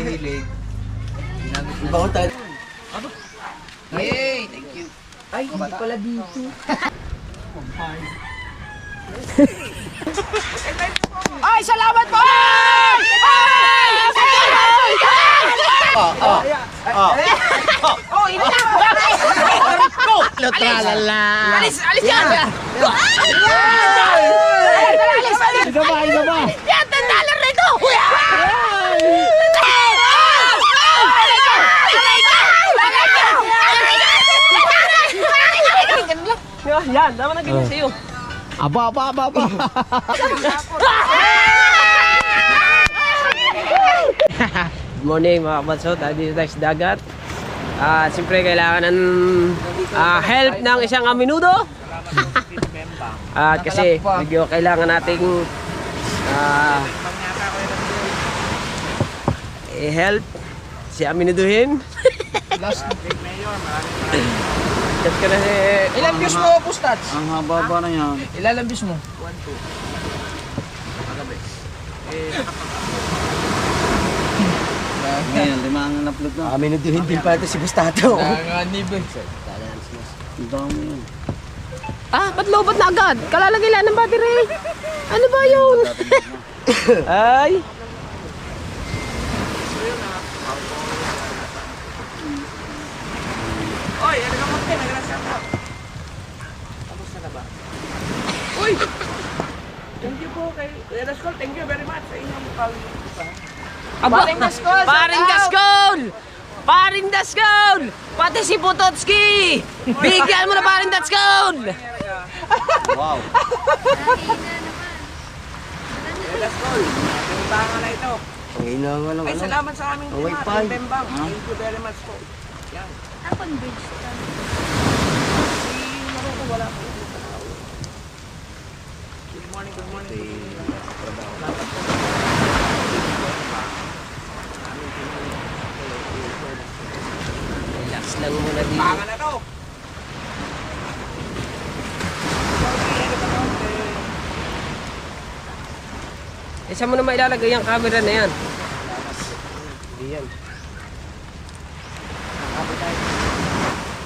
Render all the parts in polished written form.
hilig. Bago tayo. Yay! Thank you. Ay, hindi pala dito. Ay, salamat po! Oh, ini na! Tralala. Alis yan! Alis! Isa ba? Yan, $10 rito! Yan, tama na ganyan sa'yo. Aba. Good morning mga kabansot, dito tayo sa dagat. Siyempre kailangan ng help ng isang aminudo. At kasi medyo kailangan nating i-help si aminuduhin. Last Chat ka na si... ilan views mo, Pustats? Ang haba na yan. Ilan views mo? 1, 2. Ngayon, 5 ang upload na. Minuduhin din pala ito si Bustato. Nanganib eh. Ang dami yun. Ba't lobot na agad? Kalalagay lang ng battery. Ano ba yun? Ay. Oy, ano ka magte? Naglasap ko. Tapos na ba? Uy! Thank you po kay Kuya Dascol. Thank you very much sa inyong pag-usahan. Paring Dascol! Paring Dascol! Paring Dascol! Pati si Putotski! Bigyan mo na Paring Dascol! Wow. Kuya Dascol, pinuntahan na ito. Ngayon na nga lang. Ay, salamat sa aming Ang team, wifi. Team Bembang. Thank you very much po. Yan. Akong bridge ka. Si Maruko, wala po. Good morning, good morning. Relax lang muna dito. Pangan na to. Saan mo na mailalagay yung camera na yan? Hindi yan.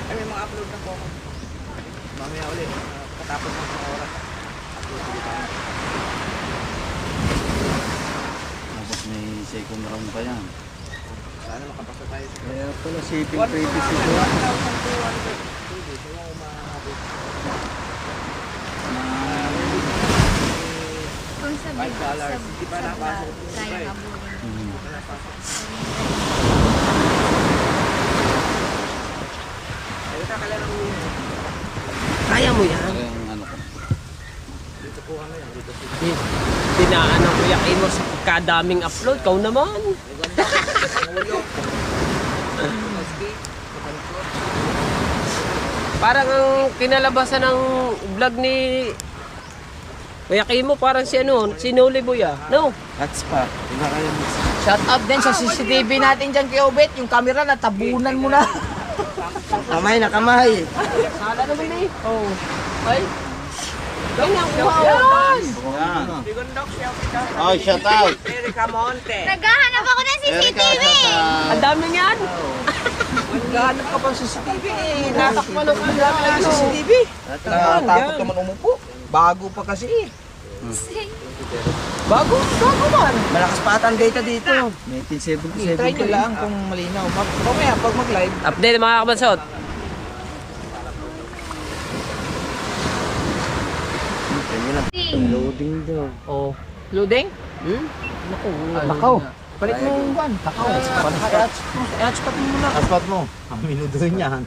Ay, may mga upload na po ako. Mamaya ulit. Katapos ng mga oras. Upload ulit tayo. Tapos may second round pa yan. Sana makapasa tayo sa Kaya pala shipping 1,200. credits ito. So, umahapit. Kung sa $5. Hindi pa napasok. kaya abulin. Ay, kakalarang mo yun. Kaya mo yan. Kaya yung ano ko. Dito po ano yan. Dito po. Tinaan ang kuyakin mo sa kadaming upload. Kau naman. Parang ang kinalabasan ng vlog ni Kuya Kimo, parang si ano, si Noli Boy No? That's pa. Iba kayo mo. Shout out din sa CCTV natin dyan kay Obet. Yung camera natabunan mo na. Kamay na kamay. Sala naman eh. Oh. Ay. Ay, nakuha Yan. yan. Yan. Sigundok siya. Oh, shout out. Erika Monte. Naghahanap ako ng Erika, CCTV! shout out. Ang dami niyan. Maghanap ka pang CCTV. Natakpan ng dami lang CCTV. Takot naman umupo. Bago pa kasi eh. Bago man. Malakas pa ata ang data dito. 1977. Try nyo lang kung malinaw. Mamaya pag mag-live. Update mga kabansot. Loading daw. Oh. Loading? Naku. Nakaw. Palit mo yung buwan. Nakaw. I-hotspot mo muna. Aspat mo. Ang minuduhin niyan.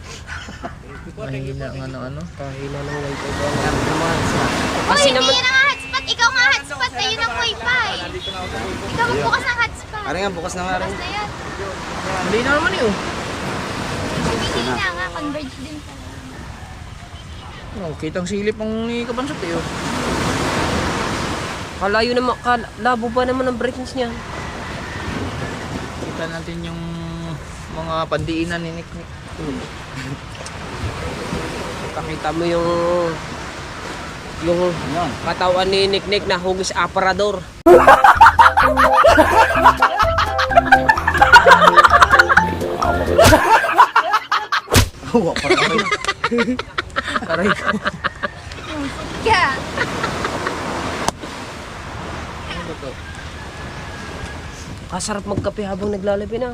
Mahina ang ano. Kahina ng wifi ko. Uy, hindi yan ang hotspot! Ikaw nga hotspot! Ayun ang wifi! Ikaw ang bukas ng hotspot! Ari nga, bukas na nga rin. Bukas na yan. Hindi na naman yun. Hindi na nga, converge din pala. Oh, kitang silip ang ni Kabansot eh. Oh. Kalayo naman, labo ba naman ang breakings niya? Kita natin yung mga pandiinan ni Nick. Pakita mo yung Yan. katawan ni Nick na hugis aparador. Huwag pa rin. Aray ko. Yeah. Kasarap magkape habang naglalabi na.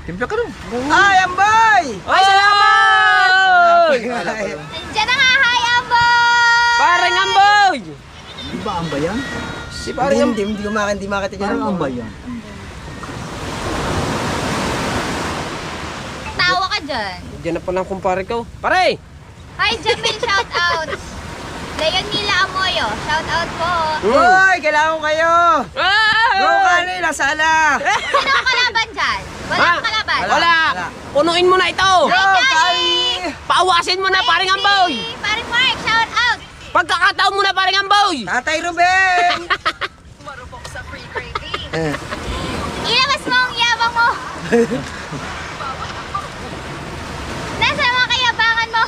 Timpla ka rin. Ay, Ambay! Ay, salamat! Nandiyan na nga, hi, Amboy! Parang Amboy! Di ba ang bayan? Si parang Amboy. Hindi makita Parang ang bayan. Tawa ka dyan. Diyan na palang kumpare ko. Pare! Hi, Jamil, shout out. Leon Mila Amoyo, shout out po. Hoy, kailangan ko kayo! Bro, Ah! kali, nasala! Sino ang kalaban dyan? Walang Ha? kalaban. Wala! Punuin mo na ito! Bro, Hi, kali! Kali! Paawasin mo na, paring Amboy! Paring Mark, shout out. Pagkakataon mo na, paring Amboy! Tatay Ruben! Ilabas mo ang yabang mo. Nasa mga kayabangan mo.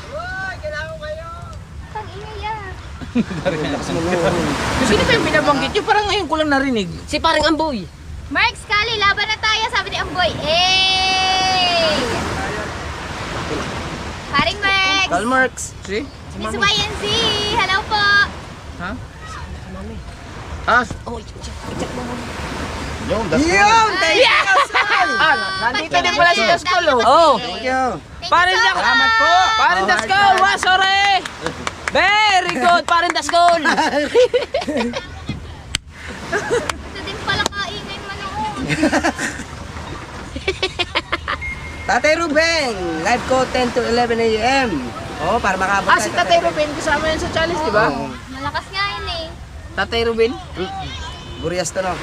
Hoy, kailangan ko kayo! Pag ingaya. Sino pa yung binabanggit nyo? Parang ngayon ko lang narinig. Si paring Amboy! Mark, Scully, laban na tayo, sabi ni Amboy. Eh! Paring Mark. Marks. Si? Miss YNZ, hello po. Ha? Ah, Oh, i-check mo muna. Yung, that's yun! Thank you! Nandito din pala si Daskol, oh. Oh! Thank you. Paring Daskol! Salamat po! Paring Daskol! Wow, sorry! Very good, paring Daskol! Ito din pala kaingay manood. Tatay Ruben! Live ko 10 to 11 a.m. Oh, para makabot tayo. Si Tatay Ruben, kasama yan sa challenge, di ba? Oo, malakas nga yun eh. Tatay Ruben? Burias to, no?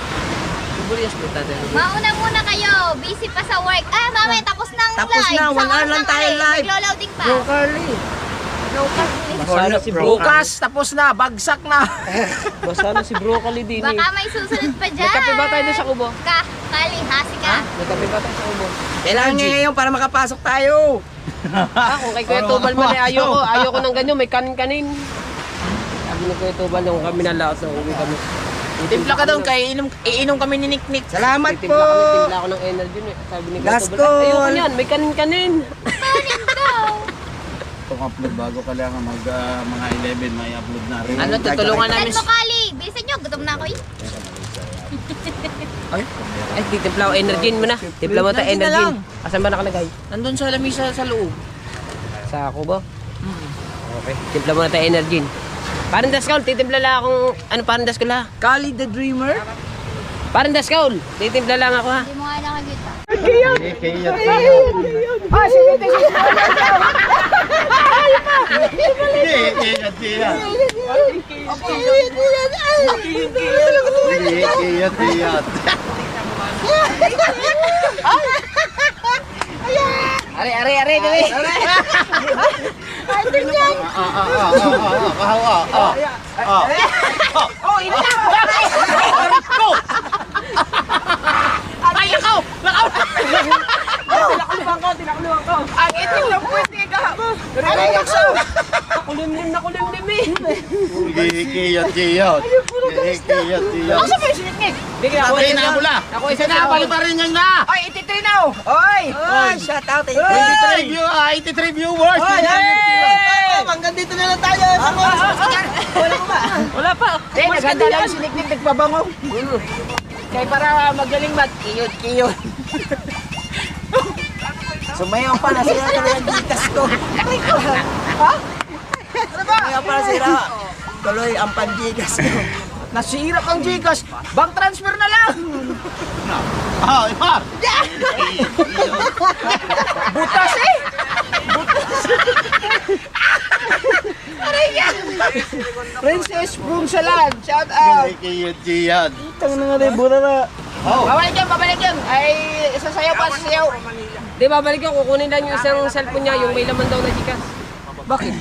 Burias mo, Tatay Ruben. Mauna muna kayo, busy pa sa work. Ah, mamaya tapos na ang Tapos live. na, 1 hour lang tayo live. Naglo-loading pa. Bro, Carly. Masala si Bro. Bukas, tapos na, bagsak na. Masala si Broccoli din eh. Baka may susunod pa dyan. May kape ba tayo doon sa kubo? Kali, hasi ka. May kape ba tayo sa kubo? Kailangan niya ngayon para makapasok tayo. Kung kay Kuya Tubal man eh, ayoko ng ganyan, may kanin-kanin. Sabi ni Kuya Tubal nung kami nalaot na uwi kami. Timpla ka doon, kay iinom kami ni Nick. Salamat po. Timpla ako ng energy. Sabi ni Kuya Last Tubal, call. ayoko niyan, may kanin-kanin. Kanin daw. itong upload bago kailangan mag mga 11 may upload na rin. Ano, tutulungan Saan namin. mo, Kali? Bilisan nyo, gutom na ako eh. Ay, titimpla ko energy mo na. Timpla mo tayo Nandiyan na energy. lang. Asan ba nakalagay? Nandun sa lamisa sa loob. Sa kubo? Okay. Timpla mo na tayo energy. Parang Daskol, titimpla lang akong... Ano parang Daskol ha? Kali the Dreamer. Parang Daskol, titimpla lang ako ha. Hindi mo nga nakagita. Are, dali. Ay, ako! Tinakuluan ko. Ang itim ng pwede ka! Aray, ako! Kulimlim na kulimlim eh. Ako sa may siniknik! Hindi ako Patay na pula. Ako isa na ako. pa rin yan na. Ay, ititrinaw! Oy! Ay, shout out. 83 viewers. Hanggang dito na lang tayo. Wala pa. Eh, naganda lang yung siniknik, nagpabango. Kaya para magaling mat, kiyot. Sumayaw pa, nasira talaga ang gikas ko. Ha? Sumayaw pa, nasira. Tuloy ang pangigas ko. Nasira ang Gcash. Bank transfer na lang! Butas eh! Princess Brunsalan, shout out! Babalik yan! Ay, sasayaw pa, sasayaw! Di babalik ko, kukunin lang yung isang cellphone niya, yung may laman daw na Gcash. Bakit?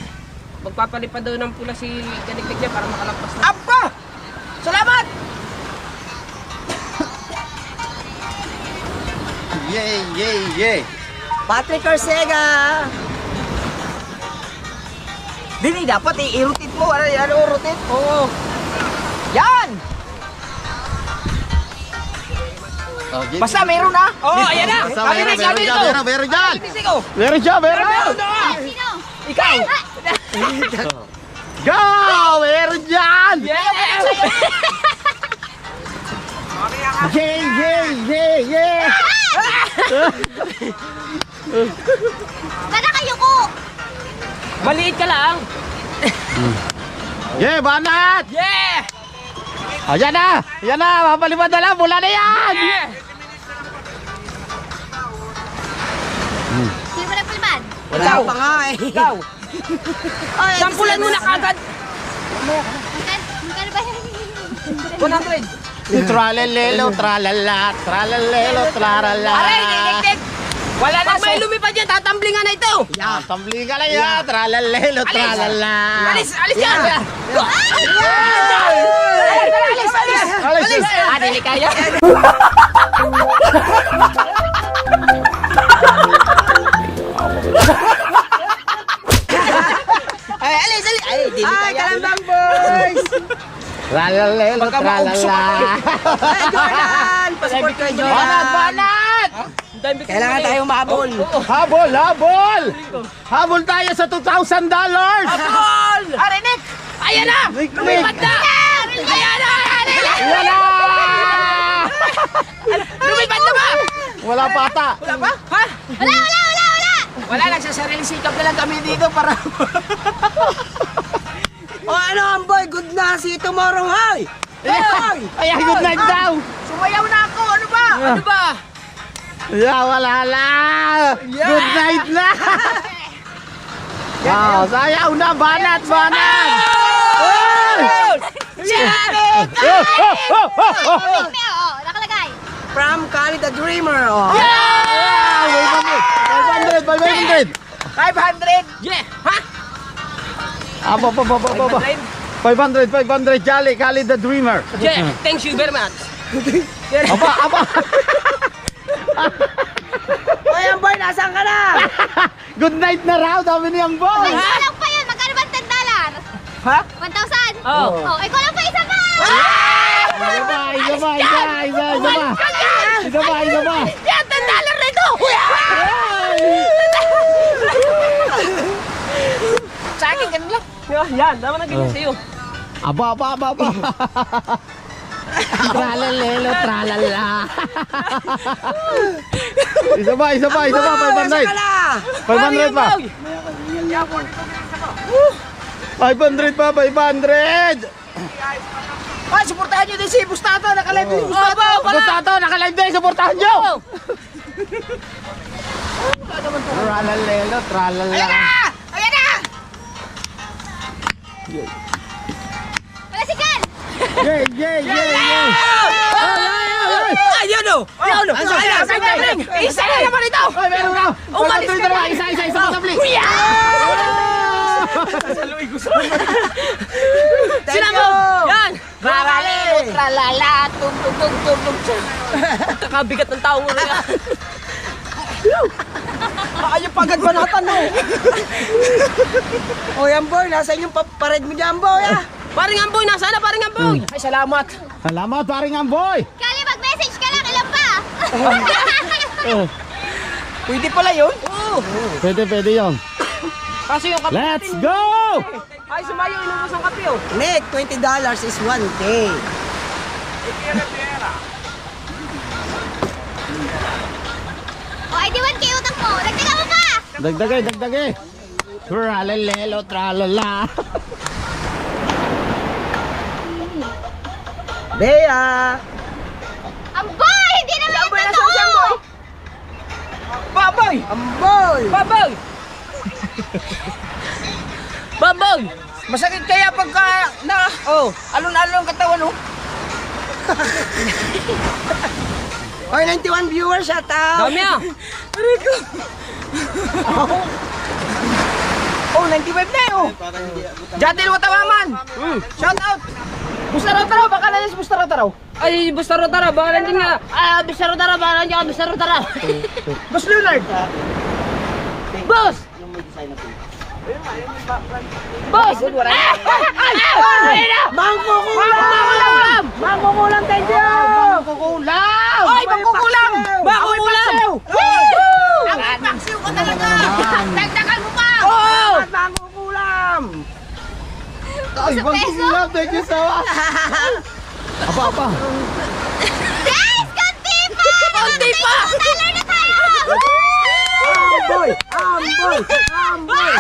Magpapalipad daw ng pula si Kaniknik niya para makalagpas na. Apa! Salamat! Yay! Patrick Orcega. Dini, dapat i-rotate mo. Ano rotate? Oo. Yan! Basta meron na. Oh, ayan na. Basta Kami meron, na, kami meron ito. dyan, meron dyan. Binisik ko. Meron dyan, meron dyan. Sino? Ikaw. Go! Meron dyan! Yeah! Sana kayo ko. Maliit ka lang. Yeah, banat! Yeah! Ayan na! Ayan na! Mapalipad na lang! Mula na yan! Sino ba nagpalipad? Wala pa nga eh. Ikaw. Sampulan mo na kagad. Magkano ba yan? 100. Tralalelo, tralala, tralalelo, tralala. Aray, dikdik. Wala na. Pag may lumipad yan, tatamblingan na ito. Tambling ka lang yan! Tralalelo, tralala. Alis, alis yan. Alis! Ah, dili kaya. Ay, alis. Ay, di kaya. Kalambang boys. Tralalelo, tralala. Ay, Jordan. Passport kay Banat, Jordan. banat! Kailangan tayo mahabol. Habol, habol! Habol tayo sa $2,000! Paul! Arinik! Ayan na! Lumipad na! Ayan na! Ayan na! Lumipad na ba? Wala pa ata. Wala ba? Ha? Wala! Wala, nagsasarili sikap na lang kami dito para... O ano, Amboy, good na si tomorrow, hi! Hey! Ayan, good night daw! Sumayaw na ako, ano ba? Ano ba? Yeah, wala na! Good night na! Wow, sayaw na! Banat, banat! Oy! May nakalagay. From Kali the Dreamer, oh. 500, 500! 500! Yeah! Ha? Aba, 500, 500, Jolly, Kali the Dreamer. Yeah! Thank you very much. Aba, aba! Oy, Amboy, nasaan ka na? Good night na raw, dami niyang boy! Ikaw lang pa yun. Magkano ba $10? Ha? 1,000? Oh. Oh, ikaw lang pa isa pa! Isa pa, isa pa, isa pa! Yan! $10 rito! Sa akin, ganun lang. Yan! Tama na ganyan sa'yo. Aba. Tralalelo, tralala. Isa pa, 500. Nasaan ka na? 500 pa. 500 pa, 500. Ay, supportahan nyo din si Bustato. Nakalive din si Bustato. Bustato, naka-live din, supportahan nyo. Tralalelo, tralala. Ayan na! Ayan na! Wala si Cal! Yeah. Ayun o! Ayun o! Isa na naman ito! Ay, meron na. Umalis ka na. Isa pa tabli. Sila mo! Yan! Maralelo, tralala, tum. Kakabigat ng taong ulo yan. Ayaw pagad ba natin, no? O, Amboy, nasa inyong pared mo dyan, Amboy, ah. Paring Amboy! Nasaan na paring Amboy? Ay, salamat. Salamat, paring Amboy. Kali, mag-message ka lang. Ilan pa? Pwede pala yun? Pwede yun. Kasi yung kape Let's go! ay sumayo inubos ang kape oh. Nick, $20 is 1K. O, ay di 1K utang mo. Dagdagan mo pa! Dagdagay. Tralalelo, tralala. Bea! Amboy! Hindi naman yung Amboy, totoo! nasaan si Amboy? Baboy! Amboy! Baboy! Baboy! Masakit kaya pagka na, alon-alon ang katawan, oh. Oy, 91 viewers, shout out! Dami ah! Oh, 95 na eh, oh. Jatil Watawaman! Shout out! Bustaro-taro, baka na yung bustaro-taro. Ay, Bustaro-tara, baka nandiyan nga. Ah, Bustaro-tara, baka nandiyan ka, Bustaro-tara. Boss Leonard! Boss! Boss! Ay na! Mangkukulam! Mangkukulam, thank you! Kukulam! Ay, magkukulam! peso. Thank you so much. Apa? Guys, konti pa! Konti pa! $2 na tayo! Amboy! Amboy!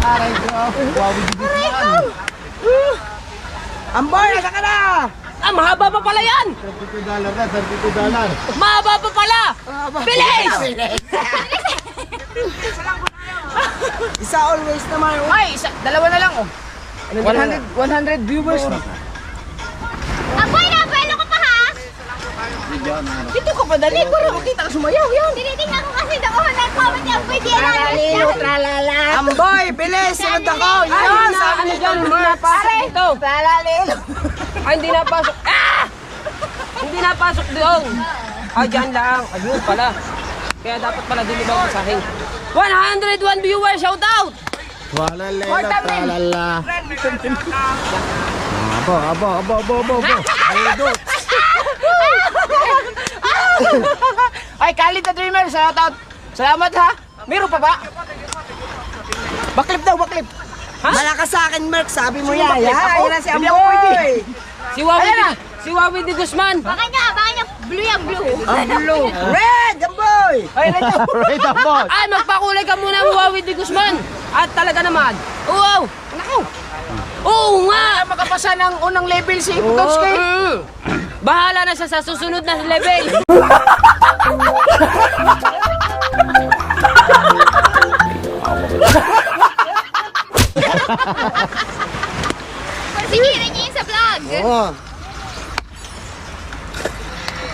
Aray ko. Wow, bigyan. Amboy, nasa ka na! Ah, mahaba pa pala yan! $32 na, $32. Mahaba pa pala! Bilis! Isa always naman. Ay, dalawa na lang oh. 100 viewers. Apoy na, pwelo ko pa ha? Dito ka pa dali para makita ka sumayaw yan. Tinitingnan ko kasi doon ng comment yung pwede yan. Tralala. Amboy, bilis, sunod ako. Ay, Yun, na, sabi ano ni dyan, John. hindi napasok dito. Tralalilo. Ay, hindi napasok. Ah! Hindi napasok doon. Ay, dyan lang. Ayun pala. Kaya dapat pala din ibang masahin. 101 viewers, shout out! Tralala. Abo. Ay, Khalid the Dreamer, shout out. Salamat ha. Meron pa ba? Baklip daw, baklip. Malakas sa akin, Mark. Sabi mo yan. Yan na si Amboy. Si Wawi de Guzman. Baka niya, blue yung blue. Ang blue. Red, Amboy. Ay, red daw. Right up, boss. Ay, magpakulay ka muna ng Wawi de Guzman. At talaga naman. Wow! Nako! Oo nga! Makapasa ng unang level si Coach K. Bahala na siya sa susunod na level. Sigirin niyo yun sa vlog. Oh,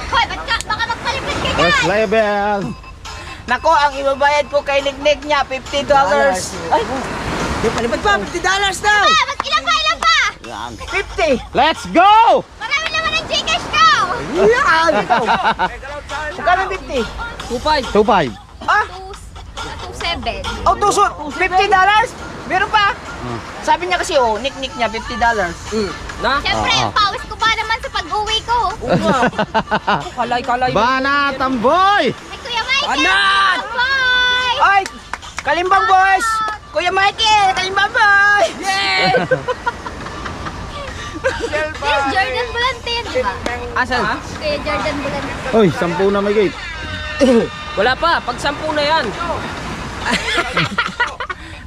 Hoy, baka magpalipit ka first dyan. level. Nako, ang ibabayad po kay Lignig niya, $50. Ay, yung palipad pa, $50 daw. Ilan pa? 50. Let's go! Marami naman ang Gcash ko. Yan. Magkano 50? 2.5. 2.5. Ah, 2.7. oh, tuso, $50? Meron pa. Sabi niya kasi, oh, nick niya, $50. Na? Siyempre, pawis ko pa naman sa pag-uwi ko. Kalay. Banat, Amboy! Ay, Kuya Michael! Anan! Bye! Ay, Kalimbang boys! Kuya Michael, Kalimbang boy! Yay! There's Jordan Bulante yan, di ba? Asan? Kuya Jordan Bulante. Uy, 10 na may gate. Wala pa. Pag 10 na yan.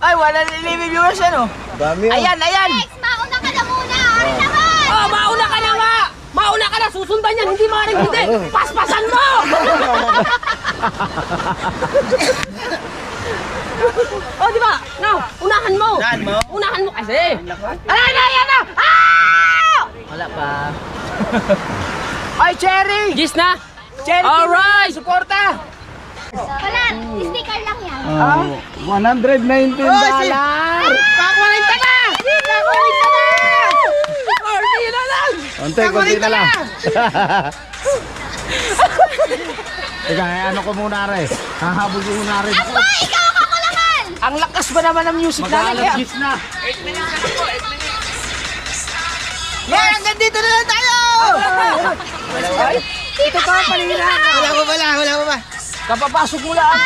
Ay, wala na 11 viewers ano? Dami Ayan! Next, mauna ka na muna. Ano naman? Oh, mauna ka na nga! Mauna ka na! Susundan yan! Hindi maaaring hindi! Paspasan mo! Oh, di ba? Now, unahan mo! Unahan mo kasi! Ayan na! Ah! Wala pa. Ay, Cherry! Gis na? Cherry! Alright! Suporta! Wala, sticker lang yan. $119. Kakulit ka na! Kakulit ka na! Party na lang! Konti na lang. Teka, ano ko muna rin? Hahabol ko muna rin. Aba, ikaw ang kakulangan! Ang lakas ba naman ng music namin kaya? Mag-alas na. Yan, hanggang dito na lang tayo! Ay, Dito ka palina. wala pa ba? Kapapasok mo lang.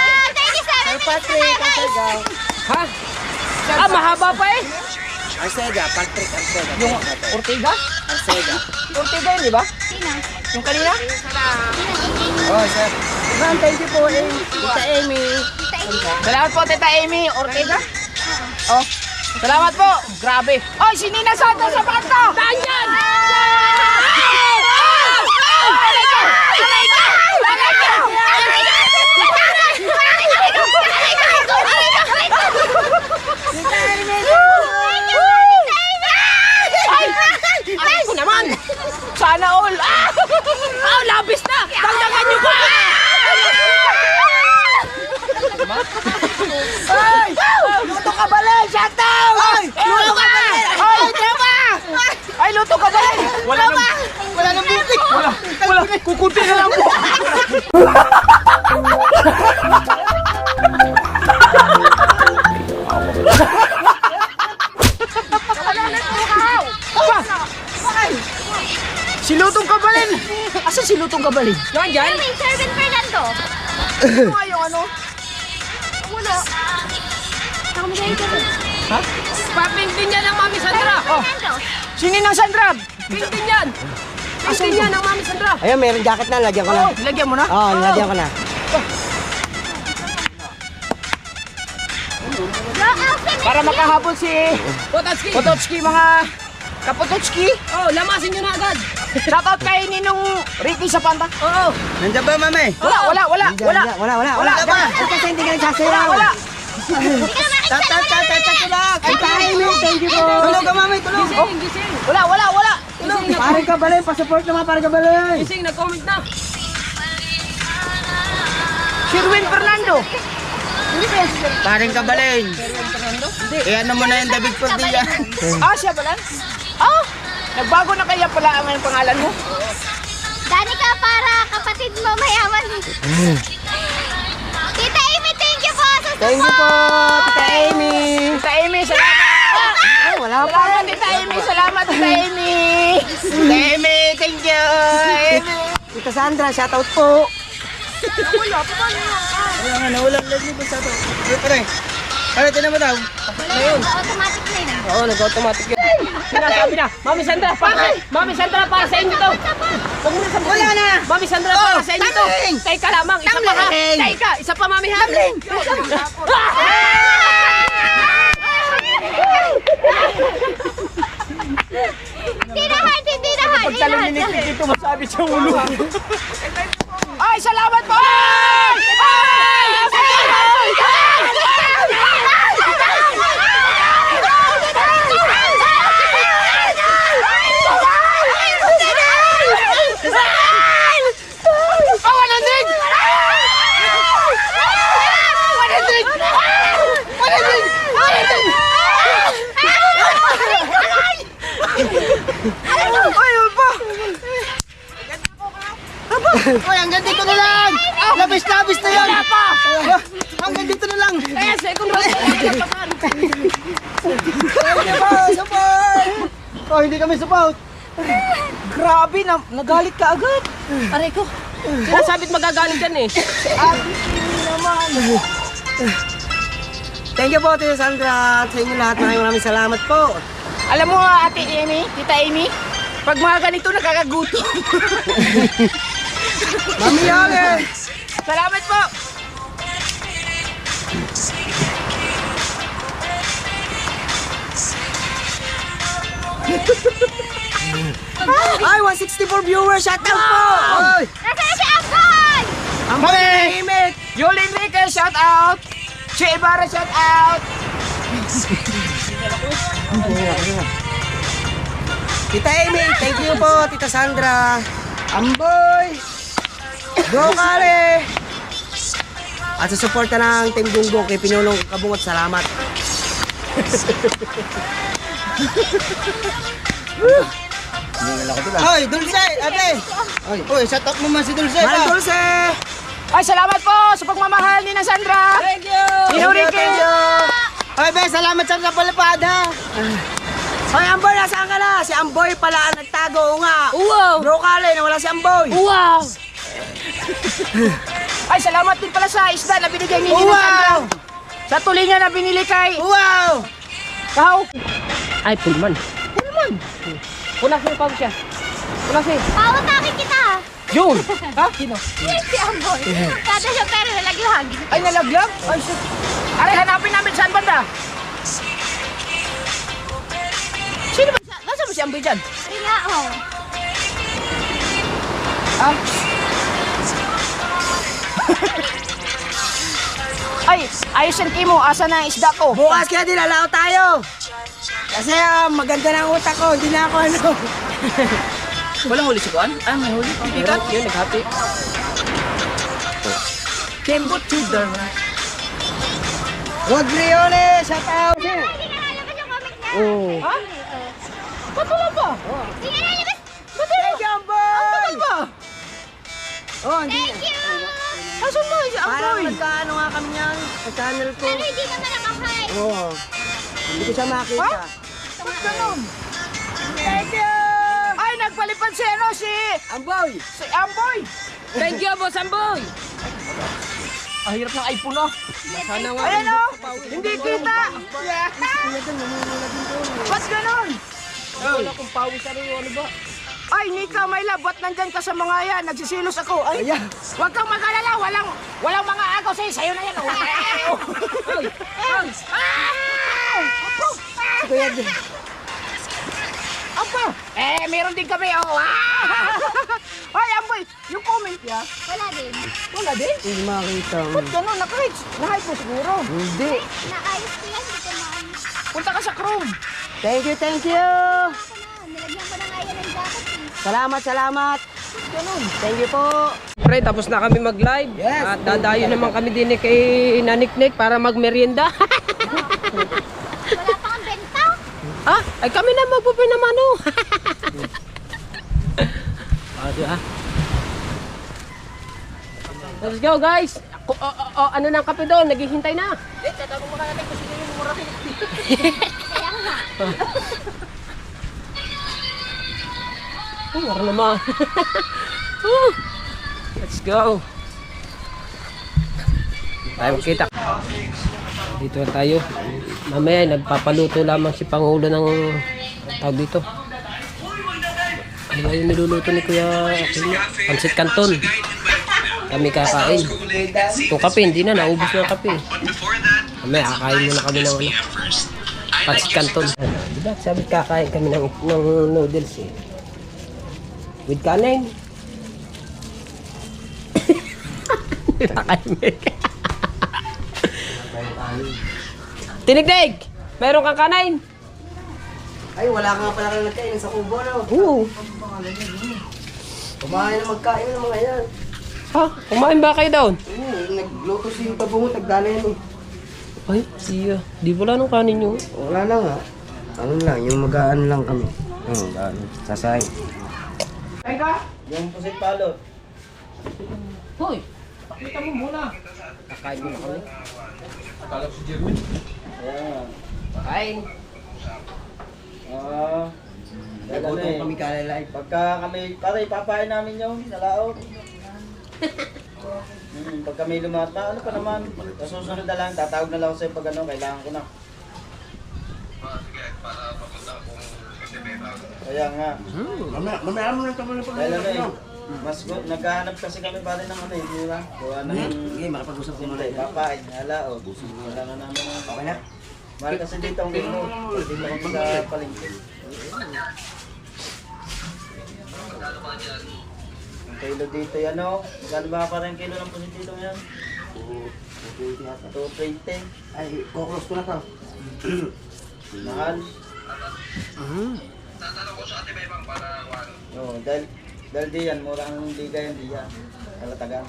37 minutes na tayo, guys. Ha? Ah, mahaba pa eh! Yung Ortega? Ortega yun, di ba? Sino? Yung kanina? Sino? Ma'am, thank you po, Tita Amy. Tita Amy. Salamat po, Tita Amy. Ortega? Oh, salamat po. Grabe. Oy, si Nina Santos sa kanto! Tanyan! Ay, ko naman! Sana all! Ah! Ah, labis na! Dagdagan nyo pa! Ay! Luto ka balik! Shut down! Ay! Luto ka balik! Ay! Drama! Ay, luto ka balik! Wala nang butik! Wala! Kukunti na lang po! Si Lutong Kabalin! Asa si Lutong Kabalin? Yan, yan! May Sherwin Fernando. Ano nga yung ano? Wala. Saka mo siya yung Ha? Paping din yan ng Mami Sandra. Oh. Sino ng Sandra? Pink din yan. Pink din yan ng Mami Sandra. Ayun, meron jacket na. Lagyan ko na. Lagyan mo na? Oo, nilagyan ko na. Para makahabol si Pototski. Pototski, mga kapototski. Oh, lamasin nyo na agad. Shoutout kay Ninong Ricky sa Panta. Oo. Nandiyan ba, mami? Wala. Wala ba? Kasi hindi ka nagsasayaw. Wala. Ay, tayo, thank you po. Tulog ka, mami, tulog. Gising, gising. Wala. Gising, Pare ka balay, pa-support naman, pare ka balay. gising, nag-comment na. Sherwin Fernando. Paring Kabalin. Ano mo na yung David Cordilla. Siya ba lang? Nagbago na kaya pala ang pangalan mo? Dani ka para kapatid mo mayaman. Tita Amy, thank you po sa support. Thank you po, Tita Amy. Tita Amy, salamat. Wala pa. Salamat, Tita Amy. Salamat, Tita Amy. Tita Amy, thank you. Amy. Tita Sandra, shoutout po. Nawalan lang mo sa ito. Pare, tinan mo daw. Automatic na yun. Oo, nag-automatic yun. Sinasabi na, Mami Sandra, Mami Sandra, para sa inyo to. Huwag mo na sabihin. Wala na. Mami Sandra, para sa inyo to. Tamling! Tay ka lamang, isa pa ha. Tamling! Tay ka, isa pa, Mami ha. Tamling! Hindi na hard. dito, masabi sa ulo. Ay, salamat po! Ay, hanggang dito na lang! Labis na yan! Hanggang dito na lang! Kaya, second round. Support! Oh, hindi kami support! Grabe, nagalit ka agad! Aray ko. Sinasabi't magagalit yan eh. Thank you po, Tita Sandra, at sa inyo lahat. Maraming salamat po. Alam mo, Ate Amy, Tita Amy, pag mga ganito nakakaguto. Mami Yale! Salamat po! Ay, 164 viewers! Shout out po! Oy! Nasaan si Angkol? Ang Himik! Yul Enriquez, shout out! Si Ibarra, shout out! Tita Amy, thank you po, Tita Sandra. Amboy! Bro Kale! At sa suporta ng Team Gunggong kay Pinulong Kabungot, salamat. Hoy, Dulce, ate. Hoy, shout out mo man si Dulce. Mahal Dulce! Ay, salamat po sa pagmamahal ni na Sandra! Thank you. Inuriki! Hoy, be, salamat sa palapad ha. Hoy, Amboy, nasaan ka na? Si Amboy pala ang nagtago nga. Wow. Bro Kale, nawala si Amboy. Wow. Ay, salamat din pala sa isda na binigay ni Nina Sandra. Sa tulingan na binili kay... Wow! Kahaw. Ay, pulman. Punasin pa siya. Punasin. Pawatakin kita. Yun. Ha? Sino? Si Amboy. Kada siya pero nalaglag. Ay, nalaglag? Ay, shit. Aray, hanapin namin saan banda. Sino ba? Nasaan ba si Amboy dyan? Ay nga, oh. Ah? Ay, ayos yung Kimo. Asa na ang isda ko? Bukas kaya dinalao tayo. Kasi maganda na ang utak ko. Hindi na ako ano. Walang huli si Kuan? Ah, may huli. Pikat. Yun, naghati. Kembot Tudor. Wag Rione, shout out. Hindi ka nalabas yung comic niya. Oh. Ha? Ba't wala pa? Hindi ka nalabas. Thank you, Amboy! Oh, hindi. Thank you. Asan mo si Amboy? Parang nagkaano nga kami yan. Sa channel ko. Pero hindi ka malakahay. Oo. Hindi ko siya makita. Ha? Ba't ganun? Thank you! Ay, nagpalipad si ano, si... Amboy! Si Amboy! Thank you, Boss Amboy. Ahirap ng iPhone oh. Sana nga. Ayan oh. Hindi kita. Ba't ganon? Wala akong pawis sa rin, ano ba? Ay, Nika, my love, ba't nandyan ka sa mga yan? Nagsisilos ako. Ay, huwag kang mag-alala. Walang mga agaw sa'yo. Sa'yo na yan. Oh. Kuya din. Apa? Meron din kami. Oh. Ay, Amboy, yung comment ya. Wala din. Wala din? Hindi makita. Ba't gano'n? Nakahid mo siguro. Hindi. Naayos ko yan, hindi ko maayos. Punta ka sa Chrome. Thank you, thank you. Ako na, nilagyan ko na nga yan ng jacket eh. Salamat. Ganun. Thank you po. Pre, tapos na kami mag-live. Yes. At dadayo naman kami din kay Naniknik para magmerienda. Wala pa kang benta. Ha? Ay kami na magpupinamano. Diba? Let's go guys. Ano ng kape doon? Naghihintay na. Tatanong mo ka natin kung sino yung mura ko. Kaya nga. Wala naman. Let's go. Tayo kita. Dito na tayo. Mamaya nagpapaluto lamang si Pangulo ng tawag dito. Ano ba yung niluluto ni Kuya Aquino? Pansit Canton. Kami kakain. Itong kape, hindi na. Naubos na ang kape. Mamaya kakain muna kami ng ano. Pansit Canton. Diba? Sabi kakain kami ng noodles eh. With kanin. Nakainig. Tinigdig! Meron kang kanin? Ay, wala nga pala kang nagkain sa kubo, no? Oo. Kumain na magkain ng mga yan. Ha? Kumain ba kayo doon? Nagluto si Babungo, tagdala yan eh. Ay, siya. Di wala nung kanin nyo. Wala lang ha. Ano lang, yung mag-ano lang kami. Sasay. Ay ka? Yung pusit palot. Hoy! Pakita mo muna. Kakain mo na kami. Ayan. Kain. Nagutong kami kalalay. Pagka kami, pare, papain namin yung nalaot. Pag kami lumata, ano pa naman, nasusunod na lang, tatawag na lang ako sa'yo pag ano, kailangan ko na. Kaya nga. Mamaya mo lang naman Dahil ano eh, mas naghahanap kasi kami pare ng ano eh, di ba? Gawa ng Sige, makapag-usap ko simple, papain, nalaot. Wala na namin ang Mamaya. mahal kasi dito ang gino. Dito kami sa palengke. Ang kilo dito yan o. Magkano ba pa rin kilo ng pusit dito yan? 220. Ay, kuklos ko na to. Mahal. Oo, dahil di yan, murang liga yan, di yan. Kalatagan.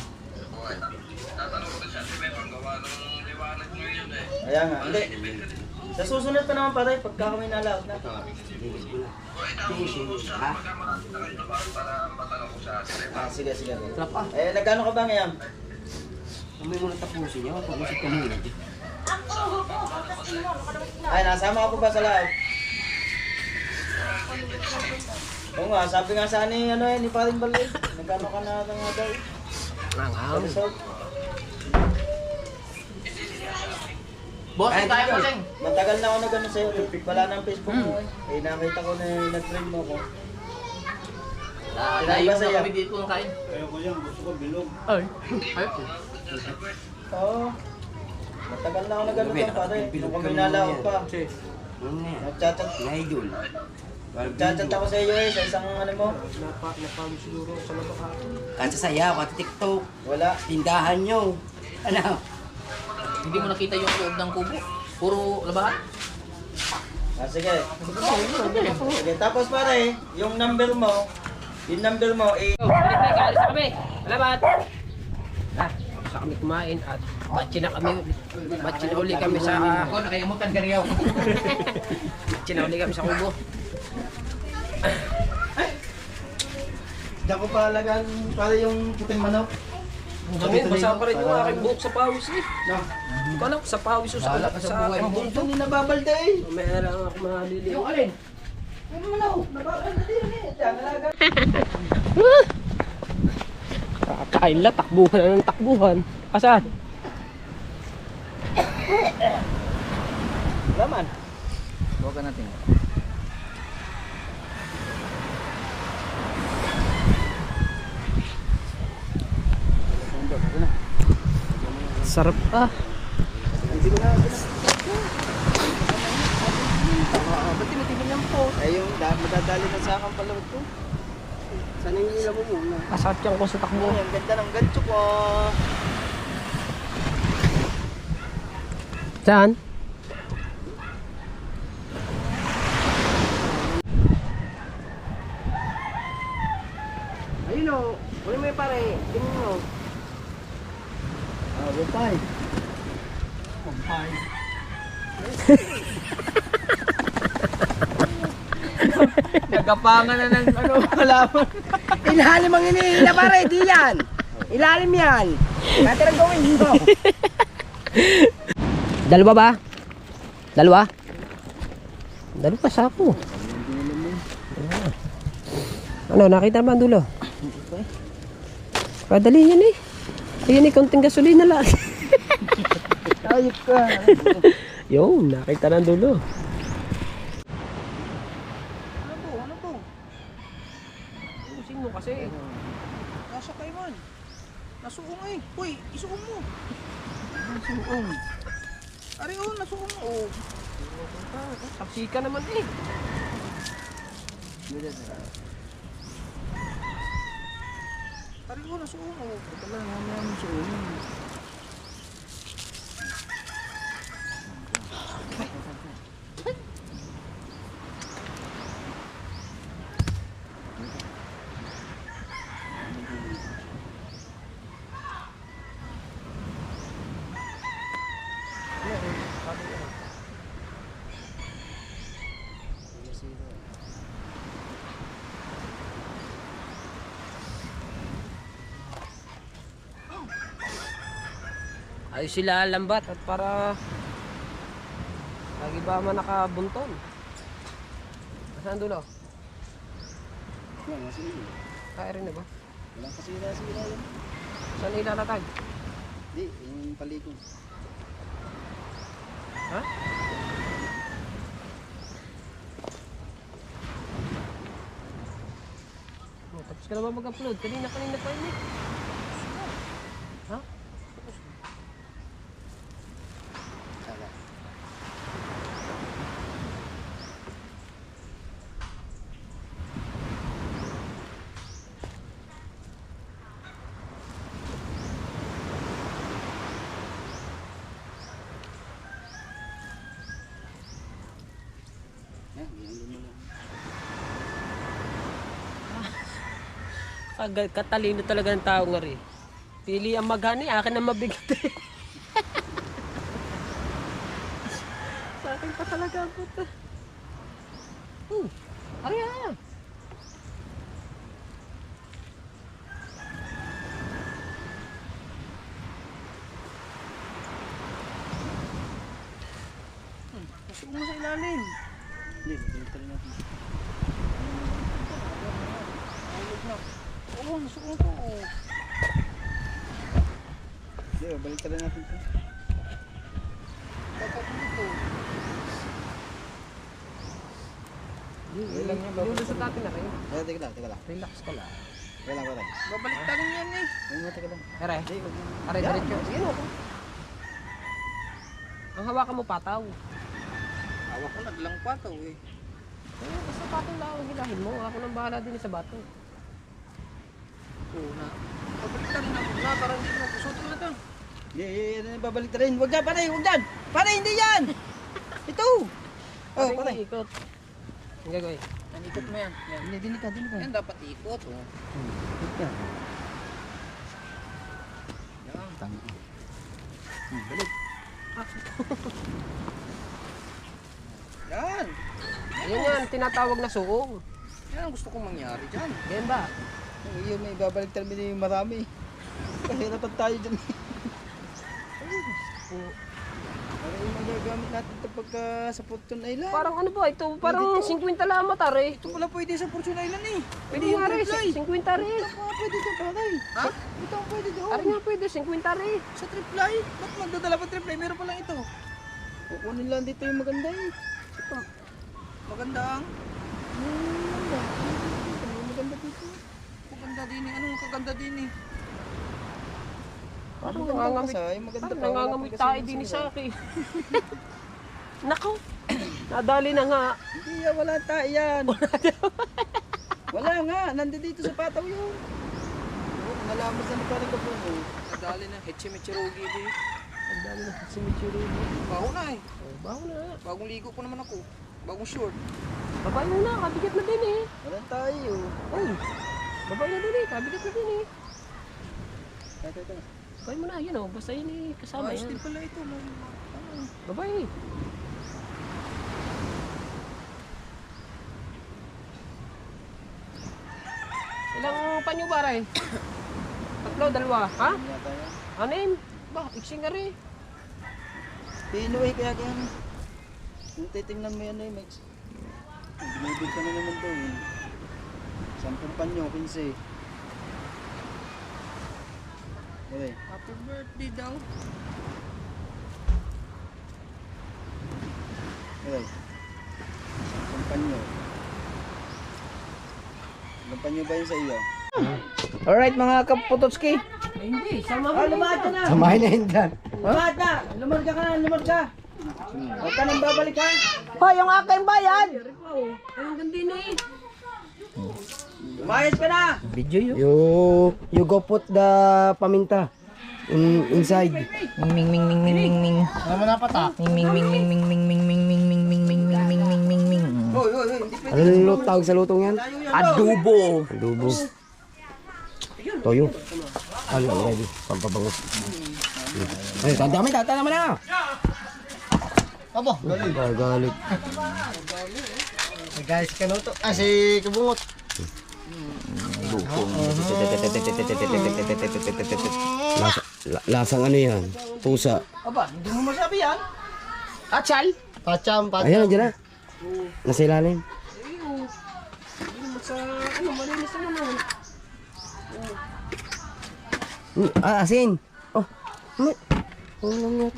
Kaya nga, hindi. Sa susunod pa naman pare, pagka kami nalaot na. Sige. Nagkano ka ba ngayon? May muna tapusin niya, pag-usap ka muna. Ay, nasama ka po ba sa laot? Oo nga, sabi nga sa ni Paring Balay. Nagkano ka na nga daw? Nanghang. Bossing tayo, bossing. Matagal na ako nag-ano sa'yo. Wala na ang Facebook mo eh. Eh, nakita ko na nag-friend mo ko. Layo na kami dito ng kain. Ay. Oo. Matagal na ako nag-ano ka pare. Nung kami nalaot pa. Ano nga? Nag-chat Idol. ako sa iyo eh, sa isang ano mo. Kansa sayaw, at TikTok. Wala. Tindahan nyo. Ano? Hindi mo nakita yung loob ng kubo. Puro labahan. Sige. Sige, tapos pare, yung number mo eh, Tinigdig, alis na kami. Salamat. Sa kami kumain at batsi na uli kami sa Ako, nakayamutan ka riyaw. batsi na uli kami sa kubo. Diyan ko pa alagaan pare yung puting manok. Kami, basa pa rin yung aking buhok sa pawis eh. Ikaw lang, sa pawis o sa ambong to. Hindi nababalda eh. Mamaya lang ako maliliw. Yung alin? Yung ano, nababalda din eh. Diyan alagaan. Kakain lang, takbuhan na ng takbuhan. Asan? Laman. Huwag ka natin. Sarap ah. Ba't tinitingin yung post? Eh, yung madadali na sa akin pala ito. Sana yung ilaw mo muna. Kasatyan ko sa takbo. Ang ganda ng gancho ko. Saan? Ayun o. Uli mo yung pare. Tingin mo. Ah, bupay. Bupay. Nagapangan na ng ano, kalaman. Ilalim ang inihila pare, di yan. Ilalim yan. Natirang gawin dito. Dalawa ba? Dalawa? Dalawa sa ako. Ano, nakita ba ang dulo? Padali yan eh. Ayan eh, konting gasolina lang. Ayop ka. Yun, nakita ng dulo. Ano to? Usin mo kasi. Nasa kay man. Nasuong eh. Uy, isuong mo. Suong. Ari oh, nasuong mo. Oh. Saksi ka naman eh. Ari oh, nasuong mo. Ito lang, namin suong. Ayos sila lambat at para lagi ba man nakabunton. Saan dulo? Yan, masili. Kaya rin na ba? Walang kasira-sira yan. Saan ilalatag? Di, yung palikod. Ha? Oh, tapos ka na ba mag-upload? Kanina pa yun eh. Ha? Saka. Yan, yan mo lang. Katalino talaga ng tao nga rin. Pili ang maghani, akin ang mabigat eh. Sa akin pa talaga ang puto. Ari ah. Nasuong mo sa ilalim. Hindi, pinagtali natin. Oo, nasuong to. Oh. Hindi, balik tali natin ito. Dapat dito. Wala lang yan, babalik. Lulusot natin na kayo. Teka lang. Relax ka lang. Wala. Babalik tayo yan eh. Teka lang. Are, are diretso. Sige no. Ang hawakan mo pataw. Hawak ko naglang pataw eh. Basta pataw lang ang hilahin mo. Ako nang bahala din sa bato. Oo na. Babalik tayo na. Parang hindi mo pusutin na ito. Yan, babalik tali. Huwag yan, pare, huwag yan. Pare, hindi yan. Ito. Oh, pare. Ikot. Ang gagawin. Yan, ikot mo yan. Yan. Dili ka. Yan dapat ikot. Oh. Yan. Yan. Tama. Balik. Yan. Yan yan, tinatawag na suong. Yan ang gusto kong mangyari dyan. Yan ba? Yung may babalik tali yung marami. Kahirapan tayo dyan. magagamit natin ito pagka sa Fortune Island. Parang ano ba ito? Parang 50 lang matari. Ito pala pwede sa Fortune Island eh. Pwede nga rin, 50 rin. Ito nga pwede ito bagay. Ha? Ito ang pwede doon. Ari nga pwede, 50 rin. Sa triply? Ba't magdadala pa triply? Meron pa lang ito. Kukunin lang dito yung maganda eh. Ito. Maganda ang... maganda dito. Maganda din eh. Anong kaganda din eh? Parang nangangamit. Parang nangangamit tayo din sa akin. Nako. Nadali na nga. Hindi yan, wala tayo yan. Wala nga, nandito dito sa pataw yun. Nalaman sa parang kapuno. Nadali na, Hechimichirugi din. Nadali na si Michiro. Baho na eh. Bago na. Bagong ligo po naman ako. Bagong short. Babae mo na, kabigat na din eh. Wala tayo. Ay, babae na din eh, kabigat na din eh. Ito. Babae mo na, yun oh, basta yun eh, kasama Ayos yan. din pala ito. Babae. Ilang panyo ba rin? Tatlo, dalawa, ha? Yata yan. Anim? Ba, iksing ka rin. Pinoy kaya yan. Kung titingnan mo yan eh, Max. Binibig ka na naman daw eh. 10 panyo, 15. Okay. Happy birthday daw. Okay. 10 panyo. Ilang panyo ba yun sa iyo? Alright mga kaputotski. Ay, hindi, sama mo. Lumad ka na! Samahin na yun dyan. Lumad ka! Lumad ka na! Lumad ka! Huwag ka nang babalik ha! Hoy, yung aking bayad! Ay, ang ganda na eh. Lumayas ka na! Video yun. You go put the paminta inside. Ming ming ming ming ming ming. Ano mo na pata? Ming ming ming ming ming ming ming ming ming ming ming ming ming ming ming ming ming. Hoy, hindi pwede. Ano tawag sa lutong yan? Adobo. Adobo. Toyo. Ano ready? Pampabango. Ay, tandami mo na. Abo, galit. Galit. Guys, kanuto. Ah, si Kabungot. Lasang ano yan? Pusa. Aba, hindi mo masabi yan. Achal? Pacham. Ayan, nandiyan na. Nasa ilalim. Sa, ano, malinis na naman. Asin. Oh.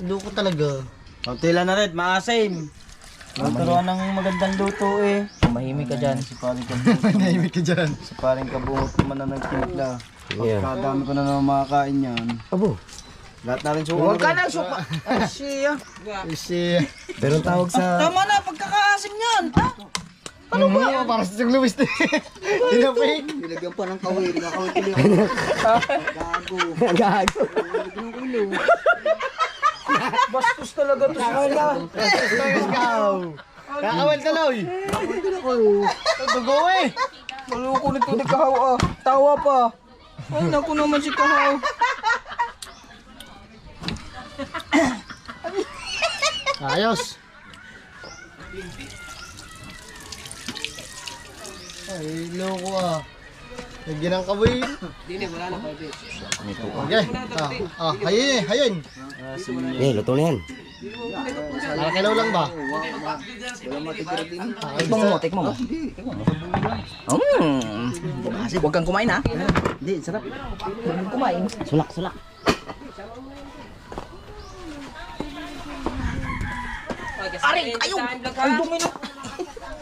Luko talaga. Kautila na rin, maasim. Magkaroon ng magandang luto eh. Mahimik ka dyan. Si paring kabungot. Mahimik ka dyan. Si paring kabungot naman na nagtimpla. Yeah. Pagkadami ko na naman makakain yan. Abo. Lahat na rin suka. Huwag ka nang suka. Ay, siya. Siya. Pero tawag sa... Tama na, pagkakaasim yan. Ano ba? Para sa Sing Luis. Tinapik. Nilagyan pa ng kawil. Nakawil tuloy. Gago. Gago. Nilagyan ng ulo. Bastos talaga to. Kakawal ka. Kakawal ka, Loy. Dugo eh. Maloko nito ni Kahaw ah. Tawa pa. Ay, naku naman si Kahaw. Ayos. Ay, loko ah. Lagyan ng kabuy. Hindi, wala na kayo. Okay. Hayin eh, hayin. Eh, luto na yan. Nakakilaw lang ba? Tikmo mo. Kasi huwag kang kumain ha. Hindi, sarap. Huwag kang kumain. Sulak, sulak. Aray, ayun! Ang dumi na!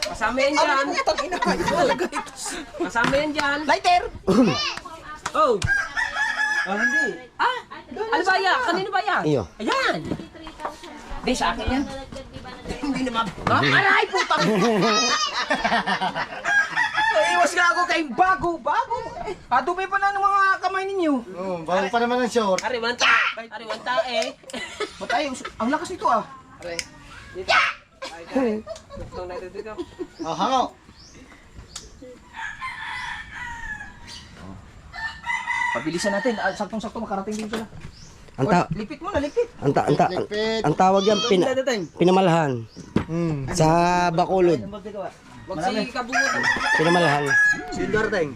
Kasama yan dyan! Kasama yan dyan! Lighter! Oh! Hindi. Ano ba yan? Kanino ba yan? Iyo. Ayan! Di, sa akin yan. Hindi naman. Ha? Aray, puta! Iwas nga ako kay bago. Dumi pa na ng mga kamay ninyo. Oh, bago pa naman ang short. Ariwanta! Ariwanta eh! Ba't tayo? Ang lakas nito ah. Aray. Dito. Ay, gusto na dito. Oh, hango. Pabilisan natin. Saktong-sakto makarating din sila. Lipit mo na, lipit. Ang tawag yan, pinamalahan. Sa Bacolod. Wag si kabungot. Sino malahal? Si Dordeng.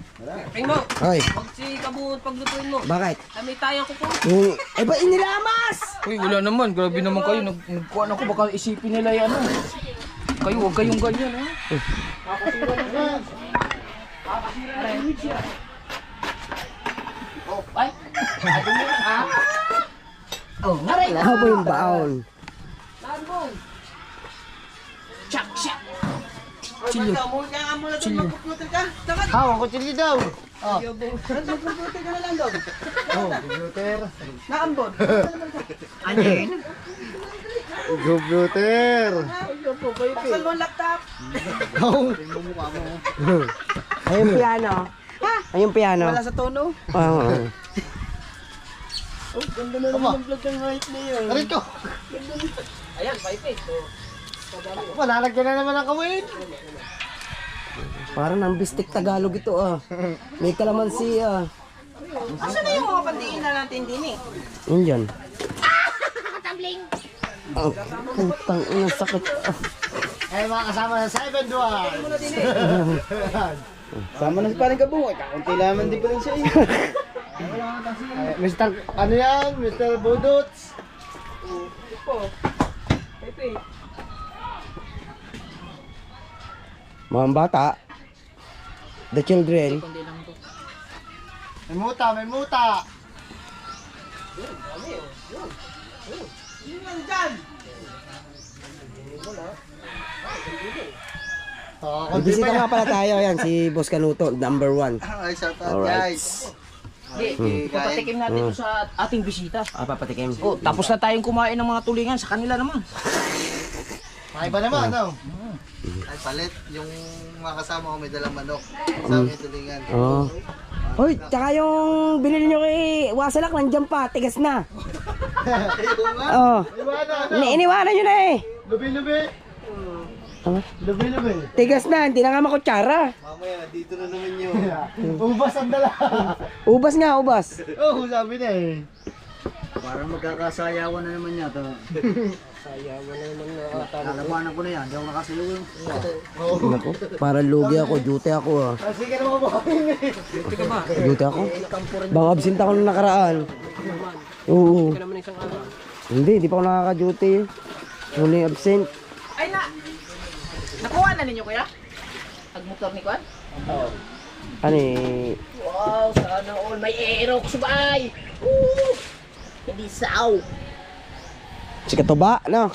Ping mo. Hoy, Wag si kabungot paglutuin mo. bakit? Kami tayong kuko. Eh ba inilamas? Uy, wala naman. Grabe naman kayo. Nagkuhan ako. Baka isipin nila yan. Kayo, huwag kayong ganyan. Ha? Ano ba yung baon? Ang kutsilyo daw. Computer. Pakal mo ang laptop. Ayun piano. Ayun piano. Wala sa tono. Oo. Rito. Ayan, 5 so. Malalagyan na naman ang kamay. Parang ang bistik Tagalog ito ah. May kalamansi ah. Asan na yung mga pandiin na natin din eh? Yun dyan. Tumbling. Oh, putang ina sakit. Ah. Ay, mga kasama na 7 duwan. Sama na si Paring Kabungot. Kakunti laman din pa rin siya eh. Mr. Ano yan? Mr. Budots. Mga bata. The children. May muta, may muta. Bibisita nga pala tayo. Yan, si Boss Canuto, number 1. Ay, shout out Alright. guys. Papatikim natin ito sa ating bisita. Ah, papatikim. Oh, tapos na tayong kumain ng mga tulingan sa kanila naman. May iba naman, ano? Ay, palit. Yung mga kasama ko may dalang manok. Sa amin tulingan. Oo. Hoy, tsaka yung binili nyo kay Wasalak, nandiyan pa, tigas na. Oo. Iniwanan nyo na eh. Lubi-lubi. Ano? Lubi-lubi. Tigas na, hindi na nga makutsara. Mamaya, dito na naman yun. Ubas ang dala. Ubas nga, ubas. Oo, sabi na eh. Parang magkakasayawan na naman yata. Sayawan na naman na ata. Lalabanan ko na yan. Hindi ako nakasayaw yung. Naku, parang lugi ako, duty ako ah. Sige na mga buhayin eh. Duty ako? Bang absent ako nung nakaraan. Oo. Hindi pa ako nakaka-duty. Muna absent. Ay na! Nakuha na ninyo kuya? Agmotor ni Kwan? Ano eh, Wow, sana all may aerox bay! Woo! Hindi saw! si Katuba, no?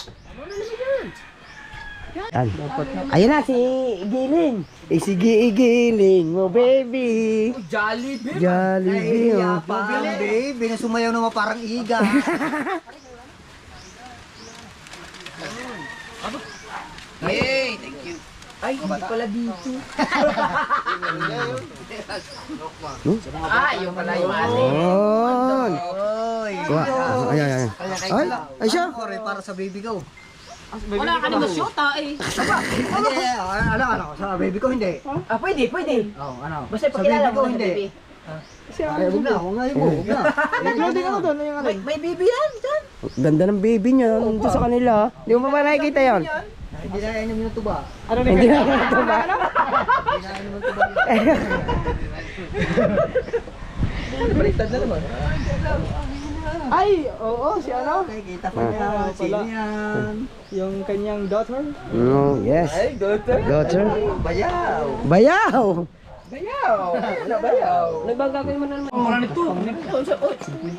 Yan. Ayan na, si Giling. Eh, si Giling mo, baby. Jollibee! Jollibee, oh. Babe, binasumayaw naman parang iga. Yay! Thank you! Ay, hindi pala dito. Yung pala yung ate. Yun. Kuha. Ay, ay, ay. Ay, ay siya. Kore, para sa baby ko. Wala ka naman syota eh. Ano, sa baby ko hindi. Ah, pwede, pwede. Oh, ano? Basta pakilala mo na hindi. baby. Ay, huwag na, huwag na. Nag-loading ako doon. May baby yan, dyan. Ganda ng baby niya. Nandun sa kanila. Di mo pa nakikita yun? Hindi na inom yung tuba. Hindi na ito ba? Baliktad na naman. Ay, oo, si ano? Kita pa niya, sino yan? Yung kanyang daughter. No, yes. daughter. Daughter. Bayaw. Bayaw! Nagbang gagawin mo na naman. Mura nito.